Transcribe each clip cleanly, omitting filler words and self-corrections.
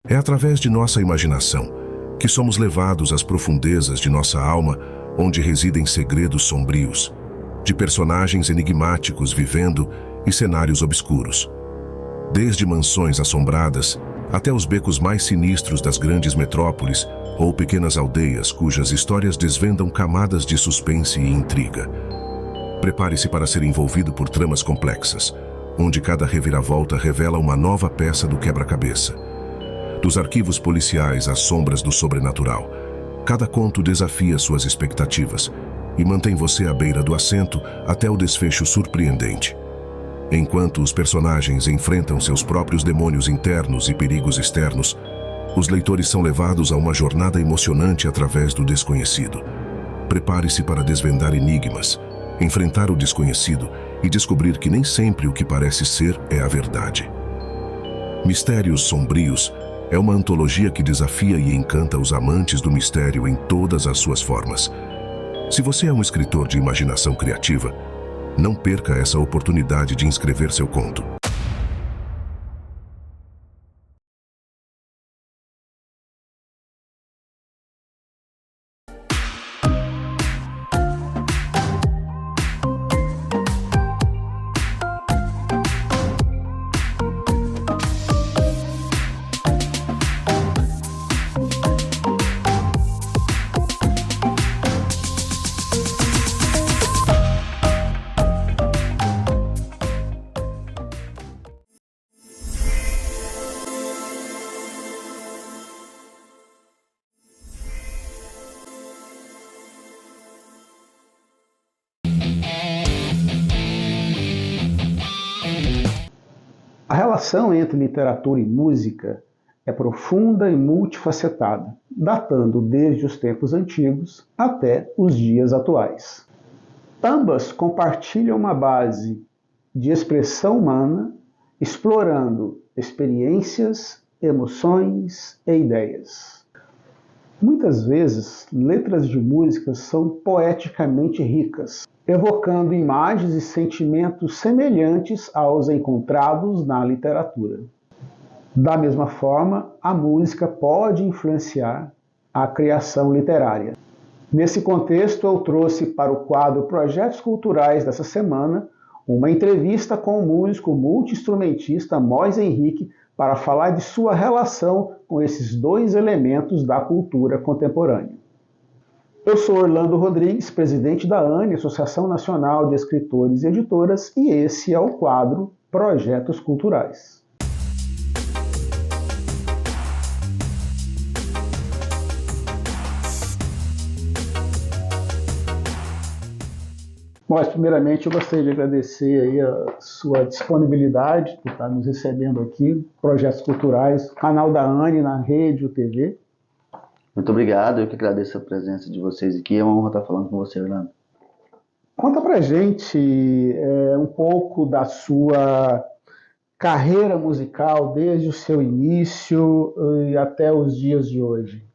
É através de nossa imaginação que somos levados às profundezas de nossa alma, onde residem segredos sombrios, de personagens enigmáticos vivendo e cenários obscuros. Desde mansões assombradas até os becos mais sinistros das grandes metrópoles ou pequenas aldeias cujas histórias desvendam camadas de suspense e intriga. Prepare-se para ser envolvido por tramas complexas, onde cada reviravolta revela uma nova peça do quebra-cabeça. Dos arquivos policiais às sombras do sobrenatural, cada conto desafia suas expectativas e mantém você à beira do assento até o desfecho surpreendente. Enquanto os personagens enfrentam seus próprios demônios internos e perigos externos, os leitores são levados a uma jornada emocionante através do desconhecido. Prepare-se para desvendar enigmas, enfrentar o desconhecido e descobrir que nem sempre o que parece ser é a verdade. Mistérios Sombrios é uma antologia que desafia e encanta os amantes do mistério em todas as suas formas. Se você é um escritor de imaginação criativa, não perca essa oportunidade de escrever seu conto. A relação entre literatura e música é profunda e multifacetada, datando desde os tempos antigos até os dias atuais. Ambas compartilham uma base de expressão humana, explorando experiências, emoções e ideias. Muitas vezes, letras de música são poeticamente ricas, evocando imagens e sentimentos semelhantes aos encontrados na literatura. Da mesma forma, a música pode influenciar a criação literária. Nesse contexto, eu trouxe para o quadro Projetos Culturais dessa semana uma entrevista com o músico multi-instrumentista Mois Henrique para falar de sua relação com esses dois elementos da cultura contemporânea. Eu sou Orlando Rodrigues, presidente da ANE, Associação Nacional de Escritores e Editoras, e esse é o quadro Projetos Culturais. Mas, primeiramente, eu gostaria de agradecer aí a sua disponibilidade por estar nos recebendo aqui, Projetos Culturais, canal da ANE na rede, o TV. Muito obrigado, eu que agradeço a presença de vocês aqui, é uma honra estar falando com você, Orlando. Conta pra gente um pouco da sua carreira musical, desde o seu início e até os dias de hoje.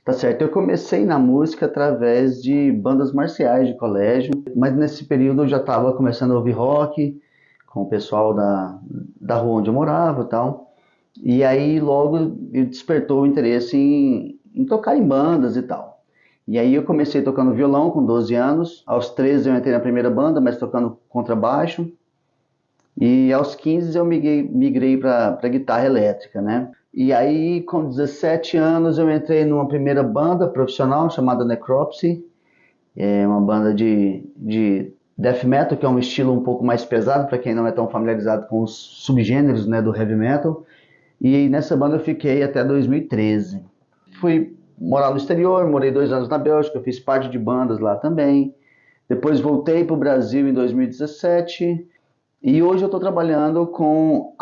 Tá certo, eu comecei na música através de bandas marciais de colégio, mas nesse período eu já estava começando a ouvir rock com o pessoal da rua onde eu morava e tal, e aí logo me despertou o interesse em tocar em bandas e tal. E aí eu comecei tocando violão com 12 anos, aos 13 eu entrei na primeira banda, mas tocando contrabaixo, e aos 15 eu migrei para guitarra elétrica, né? E aí com 17 anos eu entrei numa primeira banda profissional chamada Necropsy, é uma banda de death metal, que é um estilo um pouco mais pesado para quem não é tão familiarizado com os subgêneros, né, do heavy metal. E nessa banda eu fiquei até 2013. Fui morar no exterior, morei 2 anos na Bélgica, fiz parte de bandas lá também. Depois voltei para o Brasil em 2017 e hoje eu estou trabalhando com,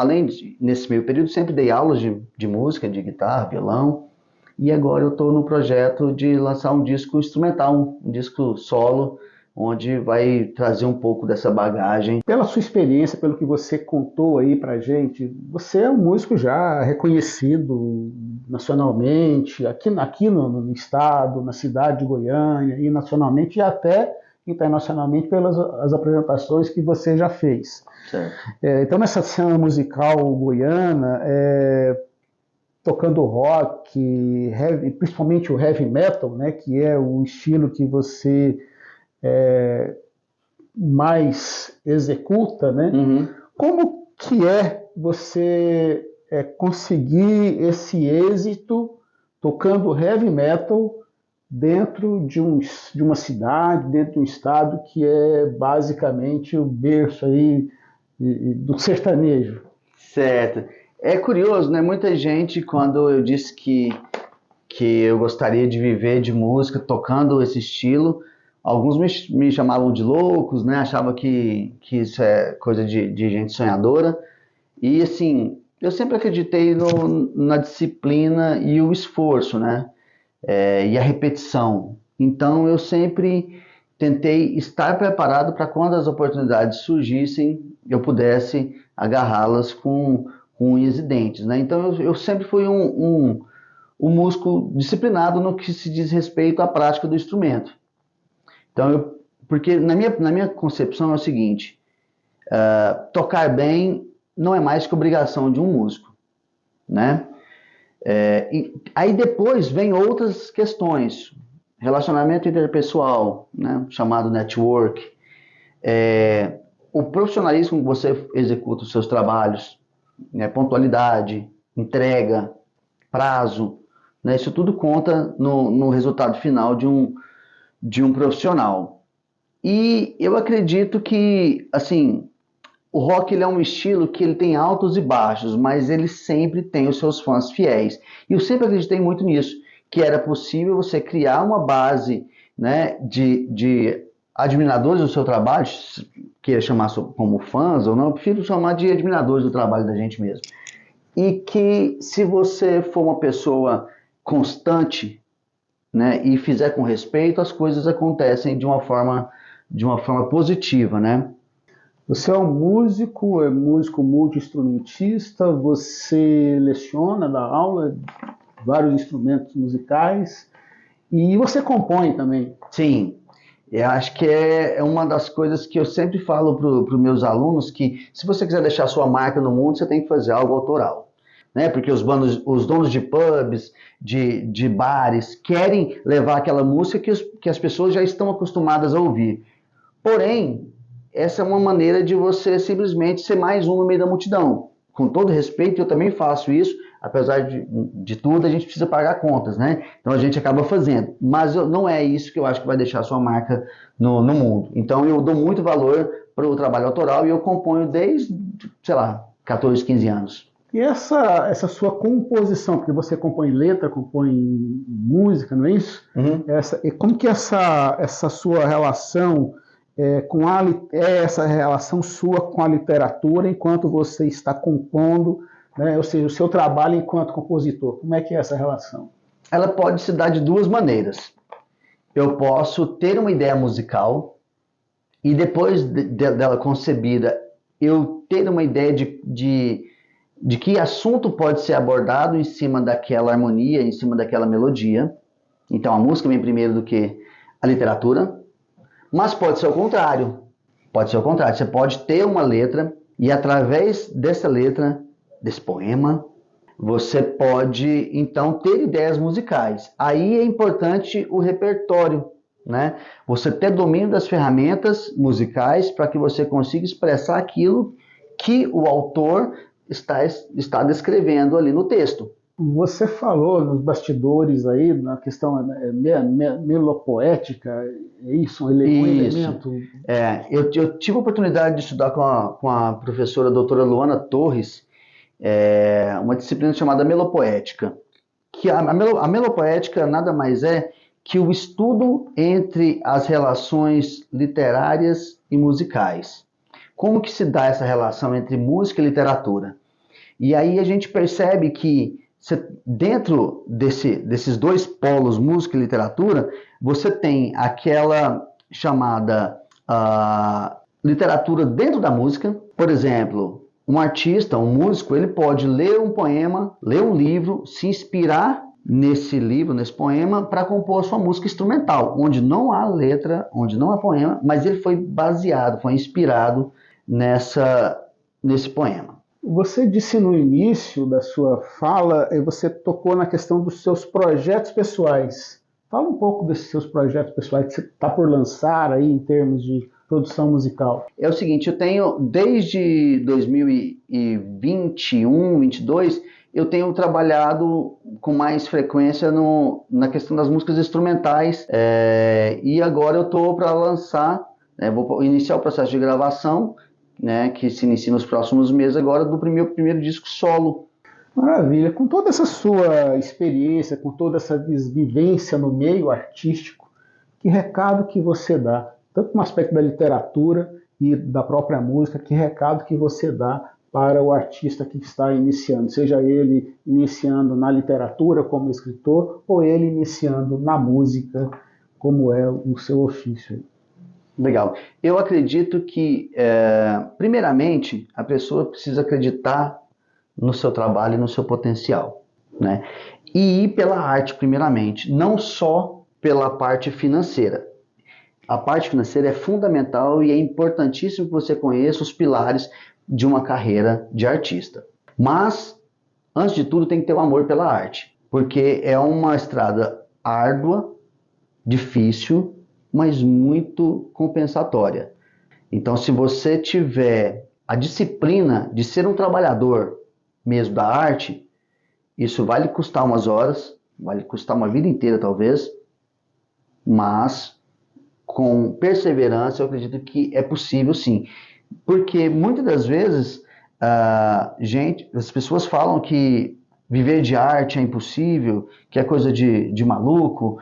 nesse meio período, sempre dei aulas de música, de guitarra, violão, e agora eu estou no projeto de lançar um disco instrumental, um disco solo, onde vai trazer um pouco dessa bagagem. Pela sua experiência, pelo que você contou aí pra gente, você é um músico já reconhecido nacionalmente, aqui no estado, na cidade de Goiânia, e nacionalmente e até internacionalmente pelas as apresentações que você já fez. Certo. Então, nessa cena musical goiana, tocando rock, heavy, principalmente o heavy metal, né, que é o estilo que você mais executa, né? Como que é você conseguir esse êxito tocando heavy metal dentro de uma cidade, dentro de um estado que é basicamente o berço aí do sertanejo? Certo. É curioso, né? Muita gente, quando eu disse que eu gostaria de viver de música tocando esse estilo, alguns me chamavam de loucos, né? Achavam que isso é coisa de gente sonhadora. E assim, eu sempre acreditei na disciplina e o esforço, né? E a repetição. Então eu sempre tentei estar preparado para quando as oportunidades surgissem, eu pudesse agarrá-las com unhas e dentes, né? Então eu sempre fui um músico disciplinado no que se diz respeito à prática do instrumento. Então, porque na minha concepção é o seguinte, tocar bem não é mais que obrigação de um músico, né? Aí depois vem outras questões, relacionamento interpessoal, né? Chamado network, o profissionalismo que você executa os seus trabalhos, né? Pontualidade, entrega, prazo, né? Isso tudo conta no resultado final de um profissional. E eu acredito que, assim, o rock ele é um estilo que ele tem altos e baixos, mas ele sempre tem os seus fãs fiéis. E eu sempre acreditei muito nisso, que era possível você criar uma base, né, de admiradores do seu trabalho, queira chamar como fãs ou não, eu prefiro chamar de admiradores do trabalho da gente mesmo. E que se você for uma pessoa constante, né, e fizer com respeito, as coisas acontecem de uma forma positiva, né? Você é músico multi-instrumentista, você leciona, dá aula de vários instrumentos musicais e você compõe também. Sim, eu acho que é uma das coisas que eu sempre falo para os meus alunos, que se você quiser deixar sua marca no mundo, você tem que fazer algo autoral. Né? Porque os donos de pubs, de bares, querem levar aquela música que as pessoas já estão acostumadas a ouvir. Porém, essa é uma maneira de você simplesmente ser mais um no meio da multidão. Com todo respeito, eu também faço isso, apesar de tudo, a gente precisa pagar contas, né? Então a gente acaba fazendo. Mas não é isso que eu acho que vai deixar a sua marca no mundo. Então eu dou muito valor para o trabalho autoral e eu componho desde, sei lá, 14, 15 anos. E essa sua composição, porque você compõe letra, compõe música, não é isso? Uhum. Como que essa sua relação essa relação sua com a literatura enquanto você está compondo, né? Ou seja, o seu trabalho enquanto compositor, como é que é essa relação? Ela pode se dar de duas maneiras. Eu posso ter uma ideia musical e depois dela concebida, eu ter uma ideia de que assunto pode ser abordado em cima daquela harmonia, em cima daquela melodia. Então a música vem primeiro do que a literatura. Mas pode ser o contrário. Pode ser o contrário. Você pode ter uma letra e através dessa letra, desse poema, você pode então ter ideias musicais. Aí é importante o repertório, né? Você ter domínio das ferramentas musicais para que você consiga expressar aquilo que o autor está descrevendo ali no texto. Você falou nos bastidores aí, na questão melopoética, é isso? Um elemento? Eu tive a oportunidade de estudar com a professora doutora Luana Torres, uma disciplina chamada melopoética. Que a melopoética nada mais é que o estudo entre as relações literárias e musicais. Como que se dá essa relação entre música e literatura? E aí a gente percebe que dentro desses dois polos, música e literatura, você tem aquela chamada literatura dentro da música. Por exemplo, um artista, um músico, ele pode ler um poema, ler um livro, se inspirar nesse livro, nesse poema, para compor a sua música instrumental, onde não há letra, onde não há poema, mas ele foi baseado, foi inspirado nesse poema. Você disse no início da sua fala, você tocou na questão dos seus projetos pessoais. Fala um pouco desses seus projetos pessoais que você está por lançar aí em termos de produção musical. É o seguinte, eu tenho desde 2021, 22, eu tenho trabalhado com mais frequência na questão das músicas instrumentais, e agora eu estou para lançar, né, vou iniciar o processo de gravação, né, que se inicia nos próximos meses agora, do primeiro disco solo. Maravilha. Com toda essa sua experiência, com toda essa vivência no meio artístico, que recado que você dá, tanto no aspecto da literatura e da própria música, que recado que você dá para o artista que está iniciando, seja ele iniciando na literatura como escritor ou ele iniciando na música como é o seu ofício? Legal. Eu acredito que, primeiramente, a pessoa precisa acreditar no seu trabalho e no seu potencial, né? E ir pela arte, primeiramente, não só pela parte financeira. A parte financeira é fundamental e é importantíssimo que você conheça os pilares de uma carreira de artista. Mas, antes de tudo, tem que ter o amor pela arte, porque é uma estrada árdua, difícil, mas muito compensatória. Então, se você tiver a disciplina de ser um trabalhador mesmo da arte, isso vai lhe custar umas horas, vai lhe custar uma vida inteira talvez, mas com perseverança eu acredito que é possível sim. Porque muitas das vezes, as pessoas falam que viver de arte é impossível, que é coisa de maluco,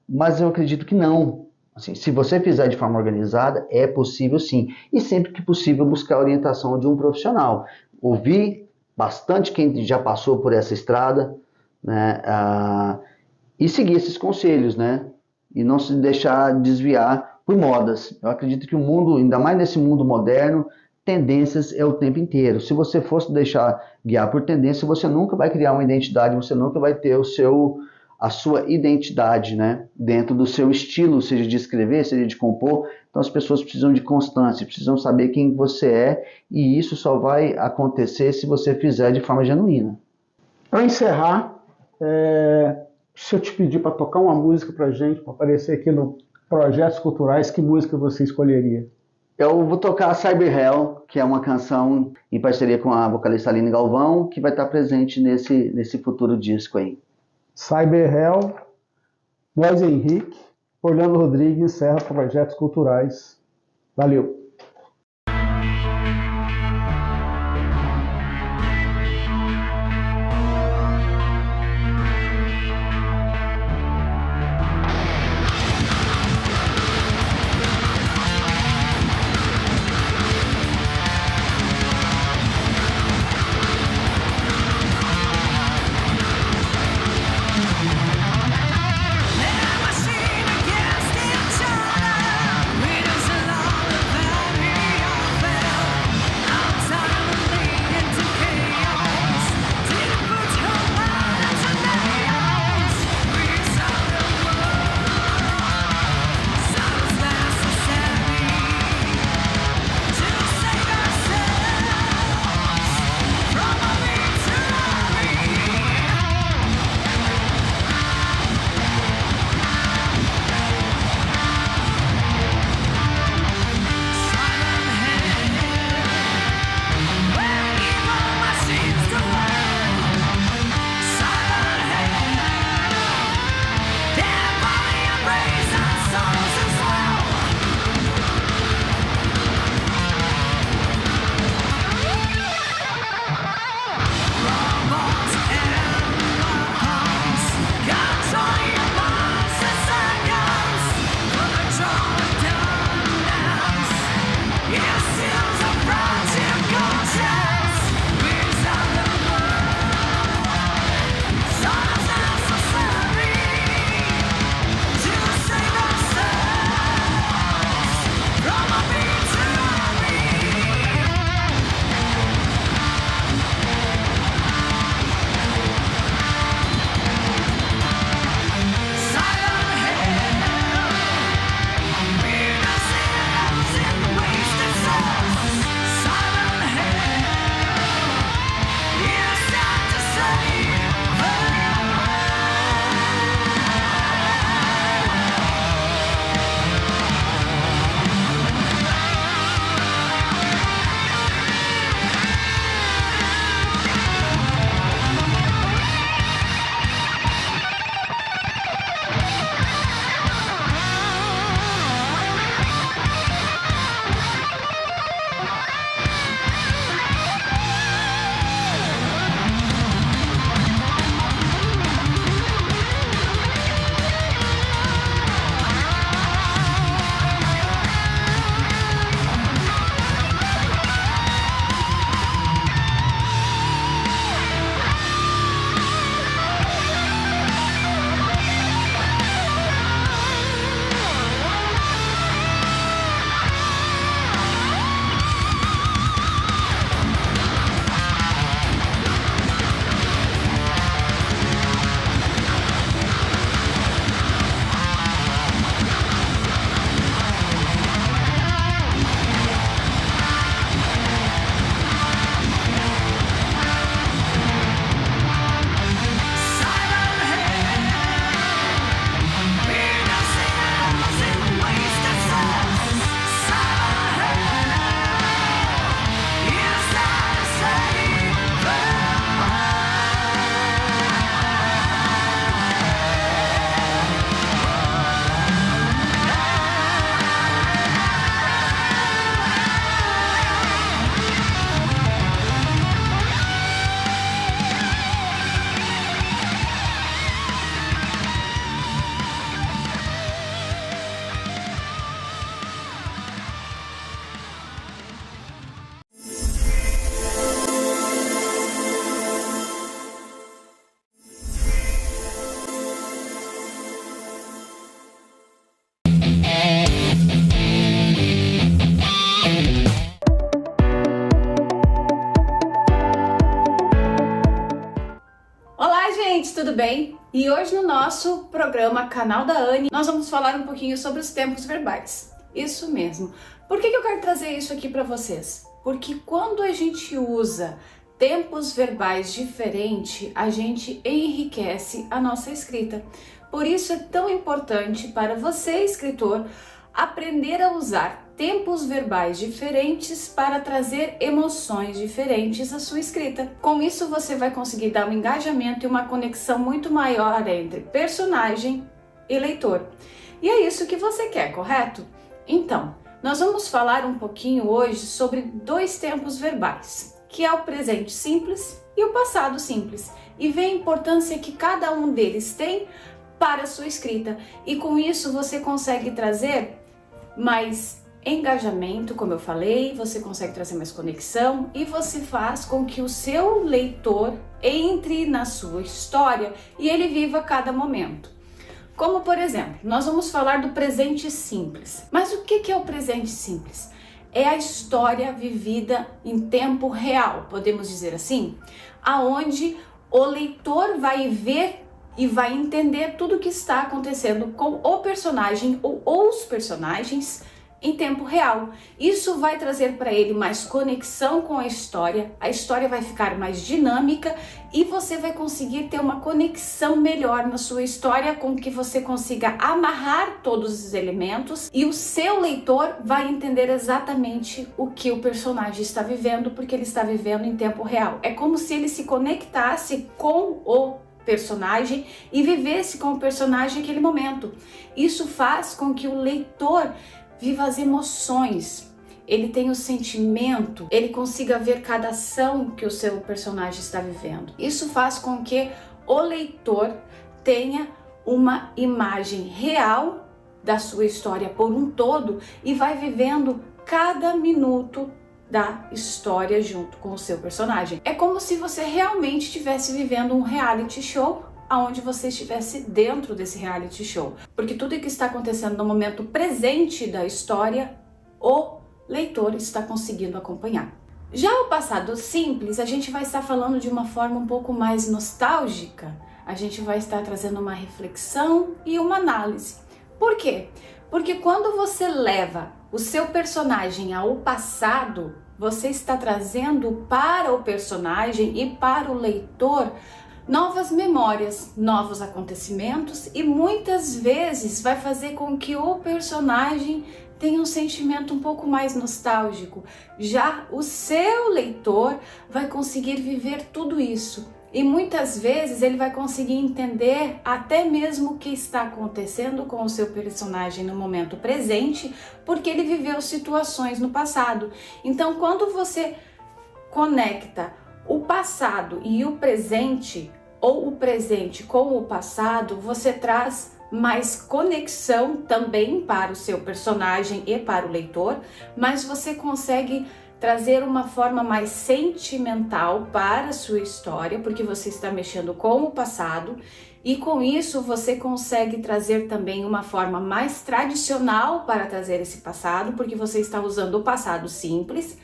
mas eu acredito que não. Assim, se você fizer de forma organizada, é possível sim. E sempre que possível buscar a orientação de um profissional. Ouvir bastante quem já passou por essa estrada, né, e seguir esses conselhos, né? E não se deixar desviar por modas. Eu acredito que o mundo, ainda mais nesse mundo moderno, tendências é o tempo inteiro. Se você fosse deixar guiar por tendência, você nunca vai criar uma identidade, você nunca vai ter a sua identidade, né, dentro do seu estilo, seja de escrever, seja de compor. Então as pessoas precisam de constância, precisam saber quem você é, e isso só vai acontecer se você fizer de forma genuína. Para encerrar, se eu te pedir para tocar uma música para a gente, para aparecer aqui no Projetos Culturais, que música você escolheria? Eu vou tocar Cyber Hell, que é uma canção em parceria com a vocalista Aline Galvão, que vai estar presente nesse futuro disco aí. Cyber Hell, Mois Henrique, Orlando Rodrigues, encerra Projetos Culturais. Valeu! Machine against each other, readers along the valley. tudo bem? E hoje no nosso programa Canal da Anne, nós vamos falar um pouquinho sobre os tempos verbais. Isso mesmo. Por que eu quero trazer isso aqui para vocês? Porque quando a gente usa tempos verbais diferentes, a gente enriquece a nossa escrita. Por isso é tão importante para você, escritor, aprender a usar tempos verbais diferentes para trazer emoções diferentes à sua escrita. Com isso você vai conseguir dar um engajamento e uma conexão muito maior entre personagem e leitor. E é isso que você quer, correto? Então, nós vamos falar um pouquinho hoje sobre dois tempos verbais, que é o presente simples e o passado simples, e ver a importância que cada um deles tem para a sua escrita. E com isso você consegue trazer mais engajamento, como eu falei, você consegue trazer mais conexão e você faz com que o seu leitor entre na sua história e ele viva cada momento. Como por exemplo, nós vamos falar do presente simples. Mas o que é o presente simples? É a história vivida em tempo real, podemos dizer assim, aonde o leitor vai ver e vai entender tudo o que está acontecendo com o personagem ou os personagens em tempo real. Isso vai trazer para ele mais conexão com a história vai ficar mais dinâmica e você vai conseguir ter uma conexão melhor na sua história, com que você consiga amarrar todos os elementos e o seu leitor vai entender exatamente o que o personagem está vivendo, porque ele está vivendo em tempo real. É como se ele se conectasse com o personagem e vivesse com o personagem aquele momento. Isso faz com que o leitor viva as emoções, ele tenha o sentimento, ele consiga ver cada ação que o seu personagem está vivendo. Isso faz com que o leitor tenha uma imagem real da sua história por um todo e vai vivendo cada minuto da história junto com o seu personagem. É como se você realmente estivesse vivendo um reality show, aonde você estivesse dentro desse reality show, porque tudo que está acontecendo no momento presente da história, o leitor está conseguindo acompanhar. Já o passado simples, a gente vai estar falando de uma forma um pouco mais nostálgica, a gente vai estar trazendo uma reflexão e uma análise. Por quê? Porque quando você leva o seu personagem ao passado, você está trazendo para o personagem e para o leitor novas memórias, novos acontecimentos e muitas vezes vai fazer com que o personagem tenha um sentimento um pouco mais nostálgico. Já o seu leitor vai conseguir viver tudo isso e muitas vezes ele vai conseguir entender até mesmo o que está acontecendo com o seu personagem no momento presente, porque ele viveu situações no passado. Então, quando você conecta o passado e o presente, ou o presente com o passado, você traz mais conexão também para o seu personagem e para o leitor, mas você consegue trazer uma forma mais sentimental para a sua história, porque você está mexendo com o passado, e com isso você consegue trazer também uma forma mais tradicional para trazer esse passado, porque você está usando o passado simples.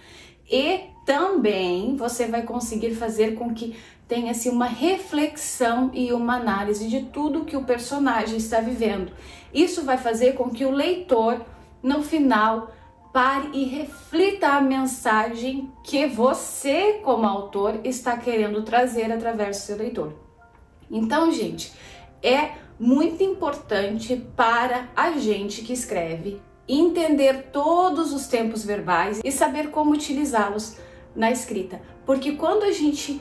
E também você vai conseguir fazer com que tenha-se uma reflexão e uma análise de tudo que o personagem está vivendo. Isso vai fazer com que o leitor, no final, pare e reflita a mensagem que você, como autor, está querendo trazer através do seu leitor. Então, gente, é muito importante para a gente que escreve entender todos os tempos verbais e saber como utilizá-los na escrita, porque quando a gente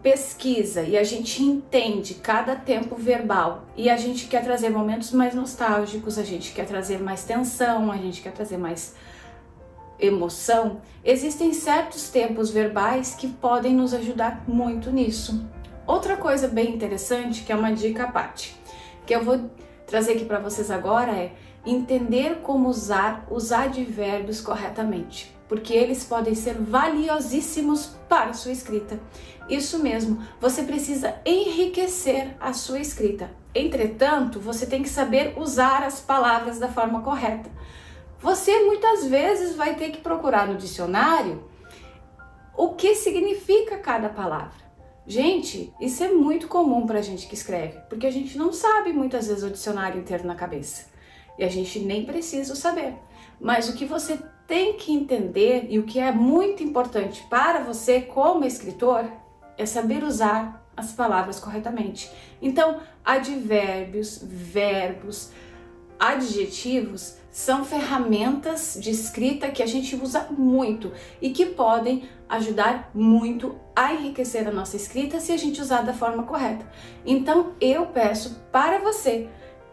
pesquisa e a gente entende cada tempo verbal e a gente quer trazer momentos mais nostálgicos, a gente quer trazer mais tensão, a gente quer trazer mais emoção, existem certos tempos verbais que podem nos ajudar muito nisso. Outra coisa bem interessante, que é uma dica à parte, que eu vou trazer aqui para vocês agora, é entender como usar os advérbios corretamente, porque eles podem ser valiosíssimos para a sua escrita. Isso mesmo, você precisa enriquecer a sua escrita. Entretanto, você tem que saber usar as palavras da forma correta. Você muitas vezes vai ter que procurar no dicionário o que significa cada palavra. Gente, isso é muito comum pra gente que escreve, porque a gente não sabe muitas vezes o dicionário inteiro na cabeça. E a gente nem precisa saber. Mas o que você tem que entender e o que é muito importante para você como escritor é saber usar as palavras corretamente. Então, advérbios, verbos, adjetivos são ferramentas de escrita que a gente usa muito e que podem ajudar muito a enriquecer a nossa escrita se a gente usar da forma correta. Então, eu peço para você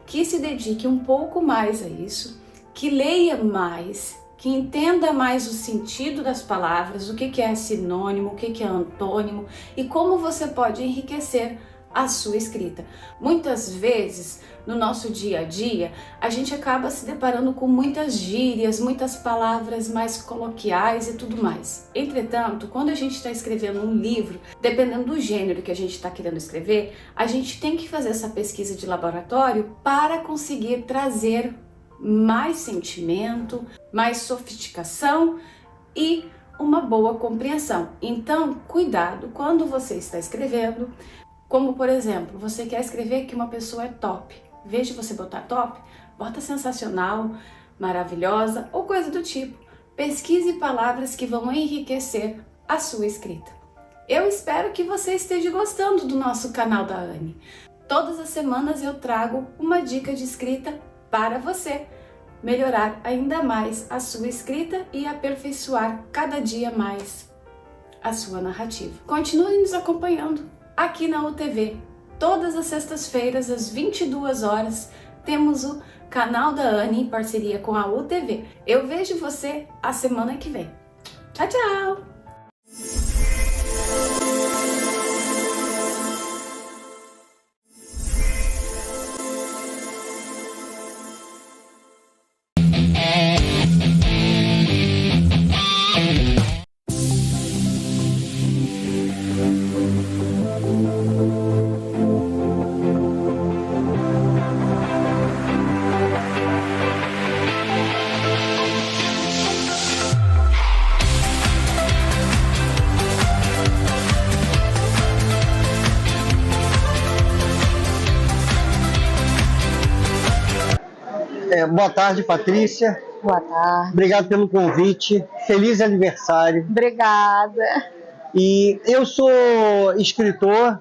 que se dedique um pouco mais a isso, que leia mais, que entenda mais o sentido das palavras, o que é sinônimo, o que é antônimo e como você pode enriquecer a sua escrita. Muitas vezes, no nosso dia a dia, a gente acaba se deparando com muitas gírias, muitas palavras mais coloquiais e tudo mais. Entretanto, quando a gente está escrevendo um livro, dependendo do gênero que a gente está querendo escrever, a gente tem que fazer essa pesquisa de laboratório para conseguir trazer mais sentimento, mais sofisticação e uma boa compreensão. Então, cuidado quando você está escrevendo. Como, por exemplo, você quer escrever que uma pessoa é top. Em vez de você botar top, bota sensacional, maravilhosa ou coisa do tipo. Pesquise palavras que vão enriquecer a sua escrita. Eu espero que você esteja gostando do nosso canal da Anne. Todas as semanas eu trago uma dica de escrita para você melhorar ainda mais a sua escrita e aperfeiçoar cada dia mais a sua narrativa. Continue nos acompanhando aqui na UTV. Todas as sextas-feiras, às 22 horas, temos o canal da Anne em parceria com a UTV. Eu vejo você a semana que vem. Tchau, tchau! Boa tarde, Patrícia. Boa tarde. Obrigado pelo convite. Feliz aniversário. Obrigada. E eu sou escritor,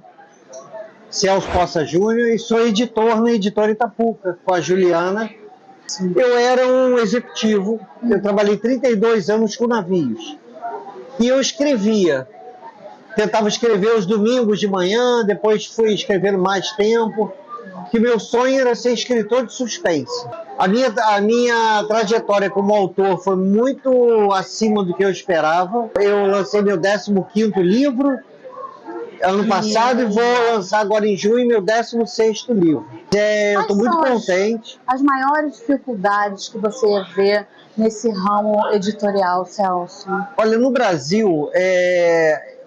Celso Poça Júnior, e sou editor na Editora Itapuca, com a Juliana. Eu era um executivo, eu trabalhei 32 anos com navios. E eu escrevia. Tentava escrever os domingos de manhã, depois fui escrevendo mais tempo. Que meu sonho era ser escritor de suspense. A minha trajetória como autor foi muito acima do que eu esperava. Eu lancei meu 15º livro ano passado e vou lançar agora em junho meu 16º livro. Eu estou muito contente. As maiores dificuldades que você vê nesse ramo editorial, Celso? Olha, no Brasil,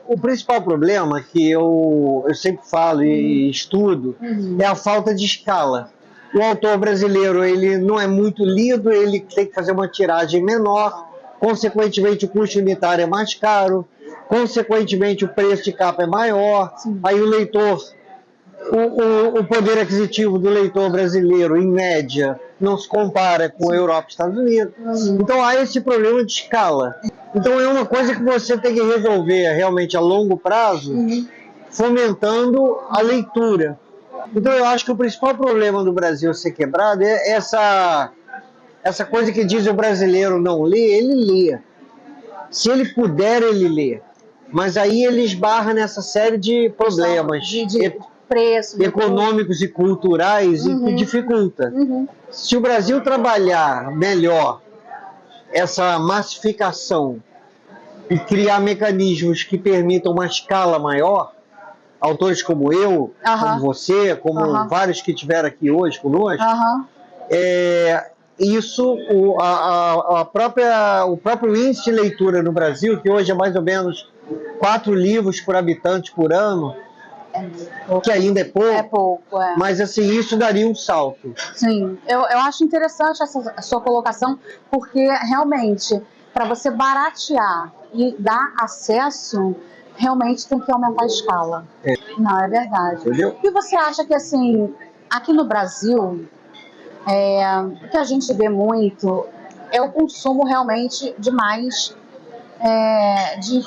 o principal problema que eu sempre falo e estudo é a falta de escala. O autor brasileiro ele não é muito lido, ele tem que fazer uma tiragem menor, consequentemente o custo unitário é mais caro, consequentemente o preço de capa é maior, aí o leitor, o poder aquisitivo do leitor brasileiro, em média, não se compara com a Europa e Estados Unidos. Então há esse problema de escala. Então é uma coisa que você tem que resolver realmente a longo prazo, fomentando a leitura. Então eu acho que o principal problema do Brasil ser quebrado é essa coisa que diz o brasileiro não lê, ele lê. Se ele puder, ele lê. Mas aí ele esbarra nessa série de problemas preço, econômicos e culturais e que dificulta. Se o Brasil trabalhar melhor essa massificação e criar mecanismos que permitam uma escala maior, autores como eu, como você, como vários que estiveram aqui hoje conosco, o próprio índice de leitura no Brasil, que hoje é mais ou menos 4 livros por habitante por ano, que ainda é pouco, mas assim, isso daria um salto. Sim, eu acho interessante essa sua colocação, porque realmente, para você baratear e dar acesso, realmente tem que aumentar a escala. Não, é verdade. Entendeu? E você acha que, assim, aqui no Brasil, o que a gente vê muito é o consumo realmente de mais de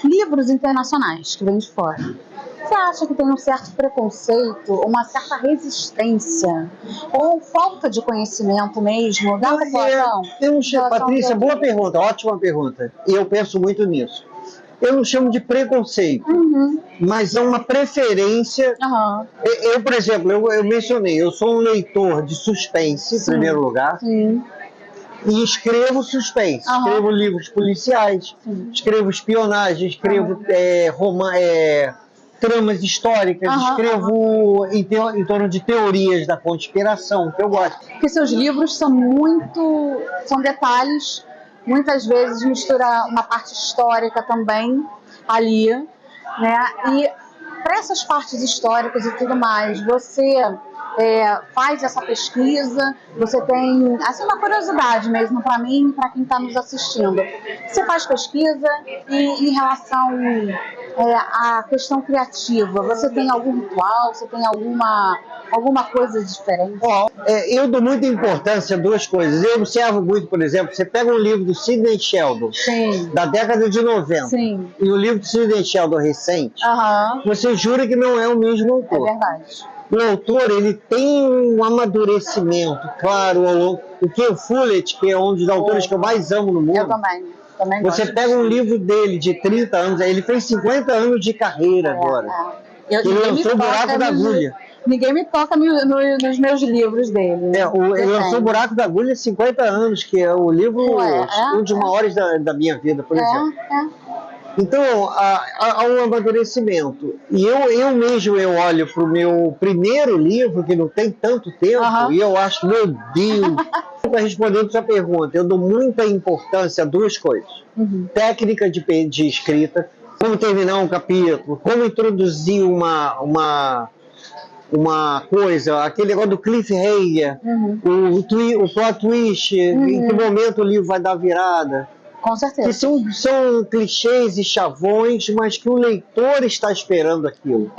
livros internacionais que vêm de fora. Você acha que tem um certo preconceito, uma certa resistência, ou falta de conhecimento mesmo da população? Patrícia, boa pergunta, ótima pergunta. E eu penso muito nisso. Eu não chamo de preconceito, mas é uma preferência. Aham. Eu, por exemplo, eu mencionei, eu sou um leitor de suspense, em primeiro lugar, Sim. e escrevo suspense, Aham. escrevo livros policiais, escrevo espionagem, escrevo tramas históricas, escrevo em torno de teorias da conspiração, que eu gosto. Porque seus livros são detalhes, muitas vezes mistura uma parte histórica também ali, né? E para essas partes históricas e tudo mais, você faz essa pesquisa, você tem, assim, uma curiosidade mesmo para mim e para quem está nos assistindo. Você faz pesquisa e em relação à questão criativa, você tem algum ritual, você tem alguma coisa diferente? Eu dou muita importância a duas coisas. Eu observo muito, por exemplo, você pega um livro do Sidney Sheldon, Sim. da década de 90, Sim. e o livro do Sidney Sheldon recente, você jura que não é o mesmo autor. É verdade. O autor, ele tem um amadurecimento, claro, o Ken Follett, que é um dos autores que eu mais amo no mundo. Eu também Você gosto. pega um livro dele de 30 anos, ele fez 50 anos de carreira agora. Ele lançou o Buraco da Agulha. Ninguém me toca nos meus livros dele. Ele lançou o Buraco da Agulha há 50 anos, que é o livro um dos maiores da minha vida, por exemplo. Então, há um amadurecimento. E eu mesmo olho para o meu primeiro livro, que não tem tanto tempo, e eu acho, meu Deus... Para responder a sua pergunta, eu dou muita importância a duas coisas. Técnica de escrita, como terminar um capítulo, como introduzir uma coisa, aquele negócio do cliffhanger, o plot twist, em que momento o livro vai dar virada. Com certeza. Que são clichês e chavões, mas que o leitor está esperando aquilo.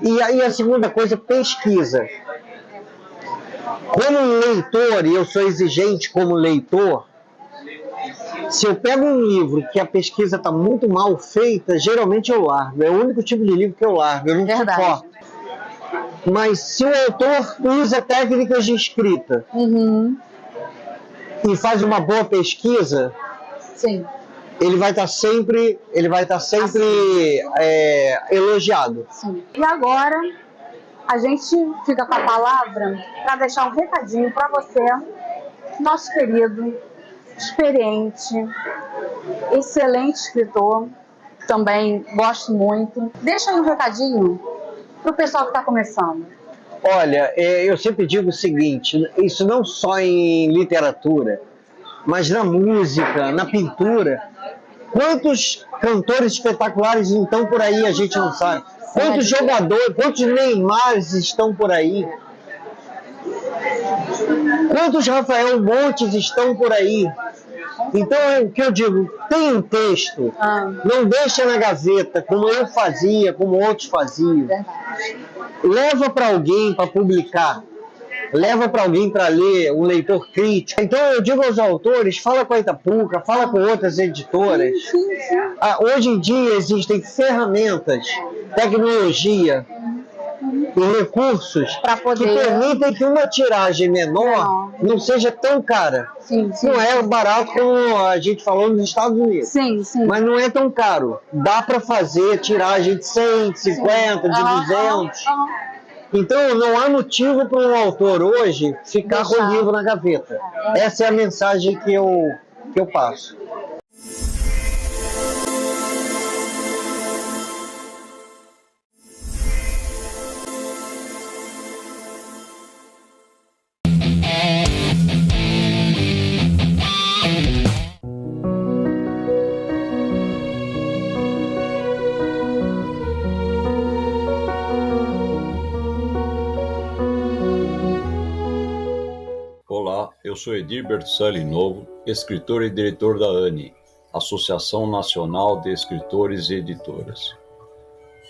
E aí a segunda coisa, pesquisa. Como leitor, e eu sou exigente como leitor, se eu pego um livro que a pesquisa está muito mal feita, geralmente eu largo. É o único tipo de livro que eu largo, eu não suporto. Mas se o autor usa técnicas de escrita e faz uma boa pesquisa, sim, ele vai estar sempre elogiado. Sim. E agora a gente fica com a palavra para deixar um recadinho para você, nosso querido, experiente, excelente escritor, também gosto muito. Deixa aí um recadinho para o pessoal que está começando. Olha, eu sempre digo o seguinte, isso não só em literatura, mas na música, na pintura. Quantos cantores espetaculares estão por aí, a gente não sabe. Quantos jogadores, quantos Neymares estão por aí? Quantos Rafael Montes estão por aí? Então, o que eu digo, tem um texto, não deixa na gaveta, como eu fazia, como outros faziam. Leva para alguém para publicar. Leva para alguém para ler, um leitor crítico. Então eu digo aos autores, fala com a Itapuca, fala com outras editoras. Hoje em dia existem ferramentas, tecnologia e recursos que permitem que uma tiragem menor não seja tão cara. Não é barato como a gente falou nos Estados Unidos. Mas não é tão caro. Dá para fazer tiragem de 100, de 50, de 200. Então, não há motivo para um autor hoje ficar com o livro na gaveta. Essa é a mensagem que eu passo. Olá, eu sou Edir Bertusali Novo, escritor e diretor da ANI. Associação Nacional de Escritores e Editoras.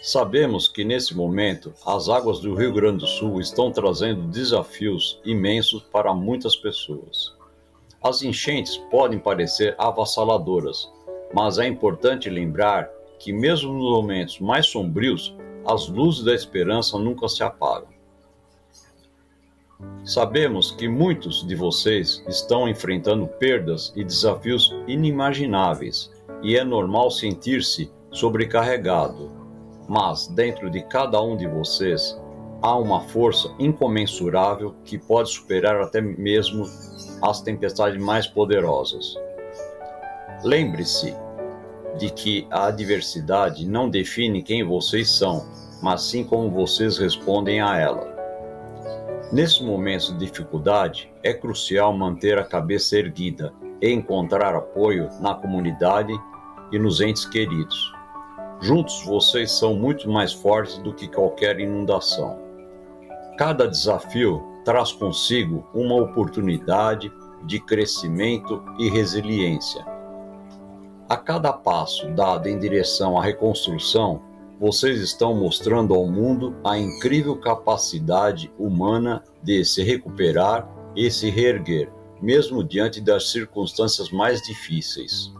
Sabemos que, nesse momento, as águas do Rio Grande do Sul estão trazendo desafios imensos para muitas pessoas. As enchentes podem parecer avassaladoras, mas é importante lembrar que, mesmo nos momentos mais sombrios, as luzes da esperança nunca se apagam. Sabemos que muitos de vocês estão enfrentando perdas e desafios inimagináveis, e é normal sentir-se sobrecarregado, mas dentro de cada um de vocês há uma força incomensurável que pode superar até mesmo as tempestades mais poderosas. Lembre-se de que a adversidade não define quem vocês são, mas sim como vocês respondem a ela. Nesses momentos de dificuldade, é crucial manter a cabeça erguida e encontrar apoio na comunidade e nos entes queridos. Juntos, vocês são muito mais fortes do que qualquer inundação. Cada desafio traz consigo uma oportunidade de crescimento e resiliência. A cada passo dado em direção à reconstrução, vocês estão mostrando ao mundo a incrível capacidade humana de se recuperar e se reerguer, mesmo diante das circunstâncias mais difíceis.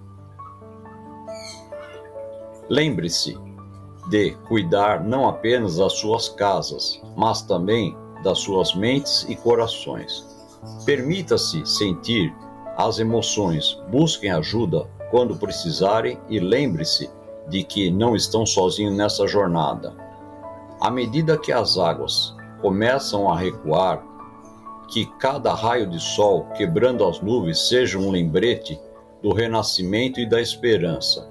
Lembre-se de cuidar não apenas das suas casas, mas também das suas mentes e corações. Permita-se sentir as emoções, busquem ajuda quando precisarem e lembre-se de que não estão sozinhos nessa jornada. À medida que as águas começam a recuar, que cada raio de sol quebrando as nuvens seja um lembrete do renascimento e da esperança.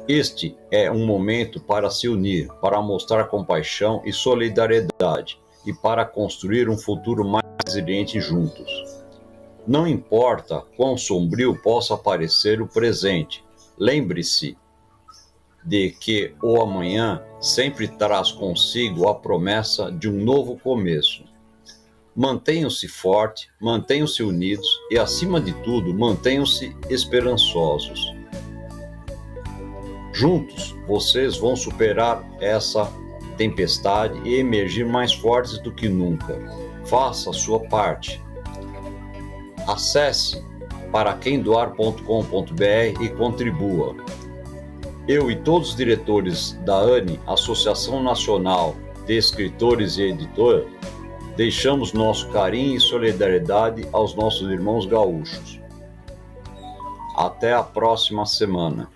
Este é um momento para se unir, para mostrar compaixão e solidariedade e para construir um futuro mais resiliente juntos. Não importa quão sombrio possa parecer o presente, lembre-se de que o amanhã sempre traz consigo a promessa de um novo começo. Mantenham-se fortes, mantenham-se unidos e, acima de tudo, mantenham-se esperançosos. Juntos, vocês vão superar essa tempestade e emergir mais fortes do que nunca. Faça a sua parte. Acesse paraquemdoar.com.br e contribua. Eu e todos os diretores da ANE, Associação Nacional de Escritores e Editoras, deixamos nosso carinho e solidariedade aos nossos irmãos gaúchos. Até a próxima semana.